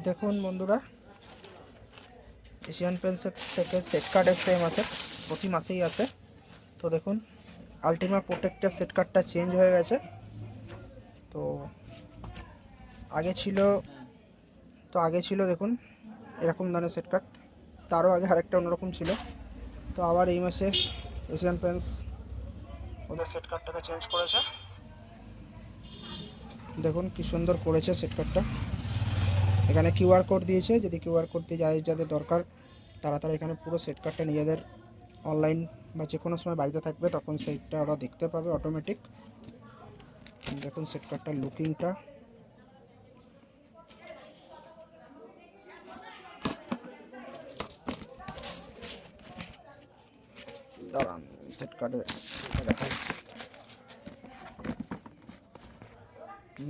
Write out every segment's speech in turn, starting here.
দেখুন বন্ধুরা, এশিয়ান পেন্টসের থেকে সেট কার্ড এসছে এই মাসে, প্রতি মাসেই আসে। তো দেখুন আলটিমা প্রোটেক্টের সেট কার্ডটা চেঞ্জ হয়ে গেছে। তো আগে ছিল দেখুন এরকম ধরনের সেট কার্ড, তারও আগে আরেকটা অন্যরকম ছিল। তো আবার এই মাসে এশিয়ান পেন্টস ওদের সেট কার্ডটাকে চেঞ্জ করেছে। দেখুন কি সুন্দর করেছে সেট কার্ডটা। এখানে কিউআর কোড দিয়েছে, যদি কিউআর কোড দিয়ে যাদের দরকার তারা এখানে পুরো সেট কার্ডটা নিজেদের অনলাইন বা যে কোনো সময় বাড়িতে থাকবে তখন সেইটা ওরা দেখতে পাবে অটোমেটিক। দেখুন সেট কার্ডটার লুকিংটা, দাঁড়ান সেট কার্ডের দেখাই।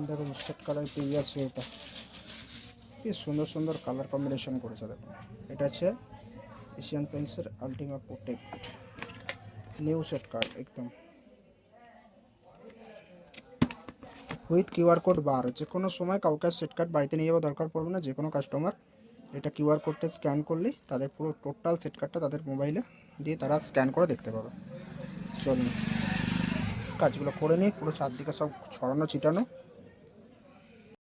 দেখুন সেট কার্ডের প্রিভিয়াস ভিউটা, কি সুন্দর সুন্দর কালার কম্বিনেশন করেছে। দেখুন এটা হচ্ছে এশিয়ান পেন্টসের ultima protect new set card, একদম উইথ কিউআর কোড বার। যে কোনো সময় কাউকে সেট কার্ড বাড়িতে নিয়ে যাওয়ার দরকার পড়বে না। যে কোনো কাস্টমার এটা কিউআর কোডটা স্ক্যান করলেই তাদের পুরো টোটাল সেট কার্ডটা তাদের মোবাইলে দিয়ে তারা স্ক্যান করে দেখতে পাবে। চলুন কাজগুলো করে নিই, পুরো চারদিকে সব ছড়ানো ছিটানো।